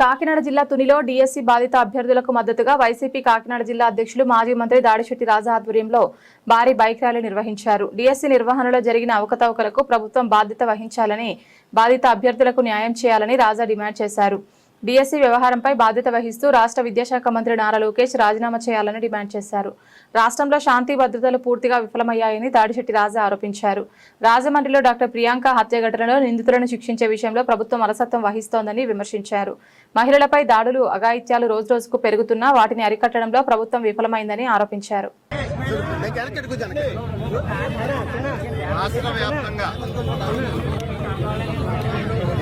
కాకినాడ జిల్లా తునిలో డీఎస్సీ బాధిత అభ్యర్థులకు మద్దతుగా వైసీపీ కాకినాడ జిల్లా అధ్యక్షులు మాజీ మంత్రి దాడిశెట్టి రాజా ఆధ్వర్యంలో భారీ బైక్ ర్యాలీ నిర్వహించారు. డీఎస్సీ నిర్వహణలో జరిగిన అవకతవకలకు ప్రభుత్వం బాధ్యత వహించాలని, బాధిత అభ్యర్థులకు న్యాయం చేయాలని రాజా డిమాండ్ చేశారు. డీఎస్సీ వ్యవహారంపై బాధ్యత వహిస్తూ రాష్ట్ర విద్యాశాఖ మంత్రి నారా లోకేష్ రాజీనామా చేయాలని డిమాండ్ చేశారు. రాష్ట్రంలో శాంతి భద్రతలు పూర్తిగా విఫలమయ్యాయని దాడిశెట్టి రాజా ఆరోపించారు. రాజమండ్రిలో డాక్టర్ ప్రియాంక హత్య ఘటనలో నిందితులను శిక్షించే విషయంలో ప్రభుత్వం అలసత్వం వహిస్తోందని విమర్శించారు. మహిళలపై దాడులు, అఘాయిత్యాలు రోజురోజుకు పెరుగుతున్నా వాటిని అరికట్టడంలో ప్రభుత్వం విఫలమైందని ఆరోపించారు.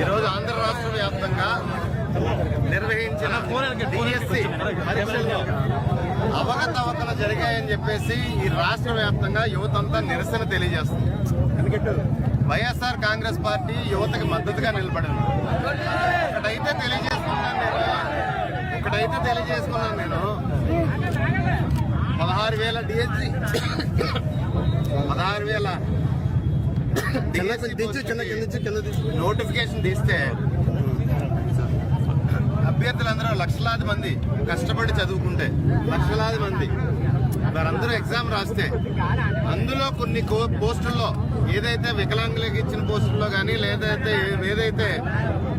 ఈరోజు ఆంధ్ర రాష్ట్ర వ్యాప్తంగా నిర్వహించిన డీఎస్సీ పరీక్షల్లో అవకతవకలు జరిగాయని చెప్పేసి ఈ రాష్ట్ర వ్యాప్తంగా యువతంతా నిరసన తెలియజేస్తుంది. వైఎస్ఆర్ కాంగ్రెస్ పార్టీ యువతకి మద్దతుగా నిలబడింది. ఒకటైతే తెలియజేసుకున్నాను నేను 16,000 డిఎస్సీ 16,000 నోటిఫికేషన్ తీస్తే అభ్యర్థులందరూ లక్షలాది మంది కష్టపడి చదువుకుంటే, లక్షలాది మంది వారందరూ ఎగ్జామ్ రాస్తే అందులో కొన్ని పోస్టుల్లో ఏదైతే వికలాంగులకు ఇచ్చిన పోస్టుల్లో కానీ ఏదైతే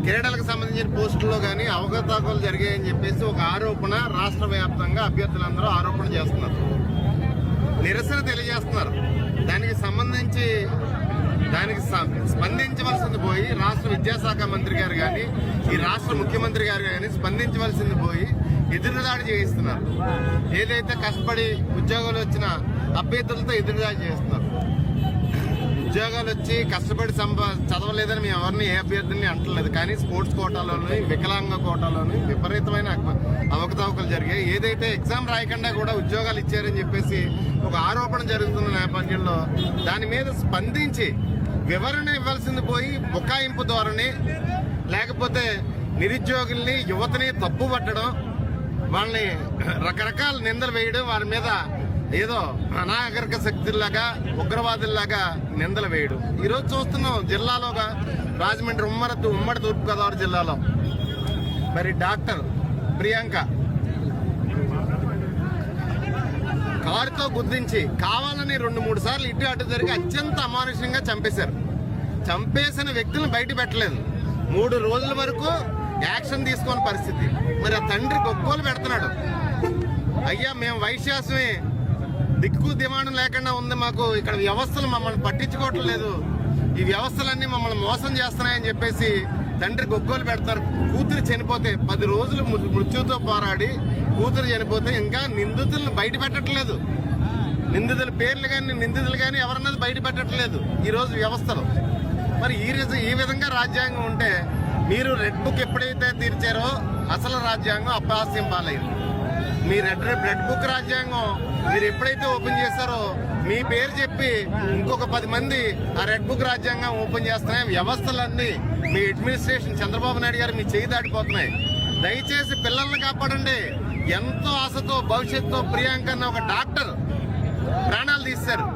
క్రీడలకు సంబంధించిన పోస్టుల్లో కానీ అవకతవకలు జరిగాయని చెప్పేసి ఒక ఆరోపణ రాష్ట్ర వ్యాప్తంగా అభ్యర్థులందరూ ఆరోపణ చేస్తున్నారు, నిరసన తెలియజేస్తున్నారు. దానికి స్పందించవలసింది పోయి రాష్ట్ర విద్యాశాఖ మంత్రి గారు కానీ, ఈ రాష్ట్ర ముఖ్యమంత్రి గారు కానీ స్పందించవలసింది పోయి ఎదురుదాడి చేయిస్తున్నారు. ఏదైతే కష్టపడి ఉద్యోగాలు వచ్చిన అభ్యర్థులతో ఎదురుదాడి చేస్తున్నారు. ఉద్యోగాలు వచ్చి కష్టపడి చదవలేదని మేము ఎవరిని ఏ అభ్యర్థుల్ని అంటలేదు, కానీ స్పోర్ట్స్ కోటాలోని, వికలాంగ కోటాలోని విపరీతమైన అవకతవకలు జరిగాయి. ఏదైతే ఎగ్జామ్ రాయకుండా కూడా ఉద్యోగాలు ఇచ్చారని చెప్పేసి ఒక ఆరోపణ జరుగుతున్న నేపథ్యంలో దాని మీద స్పందించి వివరణ ఇవ్వాల్సింది పోయి బుకాయింపు ధోరణి, లేకపోతే నిరుద్యోగుల్ని, యువతని తప్పు పట్టడం, వాళ్ళని రకరకాల నిందలు వేయడం, వారి మీద ఏదో అనాగరిక శక్తుల్లాగా, ఉగ్రవాదుల్లాగా నిందలు వేయడం ఈరోజు చూస్తున్నాం. జిల్లాలోగా రాజమండ్రి ఉమ్మడి తూర్పుగోదావరి జిల్లాలో మరి డాక్టర్ ప్రియాంక కారుతో గుర్తించి కావాలని 2-3 సార్లు ఇటు అటు జరిగి అత్యంత అమానుషంగా చంపేశారు. చంపేసిన వ్యక్తులను బయట పెట్టలేదు. 3 రోజుల వరకు యాక్షన్ తీసుకోని పరిస్థితి. మరి ఆ తండ్రి గొప్పలు పెడుతున్నాడు, అయ్యా మేము వైశ్యాసమే, దిక్కు దిమాండం లేకుండా ఉంది, మాకు ఇక్కడ వ్యవస్థలు మమ్మల్ని పట్టించుకోవటం లేదు, ఈ వ్యవస్థలన్నీ మమ్మల్ని మోసం చేస్తున్నాయని చెప్పేసి తండ్రి గొగ్గోలు పెడతారు. కూతురు చనిపోతే 10 రోజులు మృత్యుతో పోరాడి కూతురు చనిపోతే ఇంకా నిందితులను బయట పెట్టట్లేదు. నిందితుల పేర్లు కానీ నిందితులు కానీ ఎవరన్నది బయట పెట్టట్లేదు ఈరోజు వ్యవస్థలో. మరి ఈ విధంగా రాజ్యాంగం ఉంటే మీరు రెడ్ బుక్ ఎప్పుడైతే తీర్చారో అసలు రాజ్యాంగం అపహాస్యం పాలైంది. మీ రెడ్ బుక్ రాజ్యాంగం మీరు ఎప్పుడైతే ఓపెన్ చేశారో మీ పేరు చెప్పి ఇంకొక 10 మంది ఆ రెడ్ బుక్ రాజ్యాంగం ఓపెన్ చేస్తున్నాయి. వ్యవస్థలన్నీ మీ అడ్మినిస్ట్రేషన్ చంద్రబాబు నాయుడు గారు మీ చేయి దాటిపోతున్నాయి. దయచేసి పిల్లల్ని కాపాడండి. ఎంతో ఆశతో భవిష్యత్తుతో ప్రియాంక అన్న ఒక డాక్టర్ ప్రాణాలు తీశారు.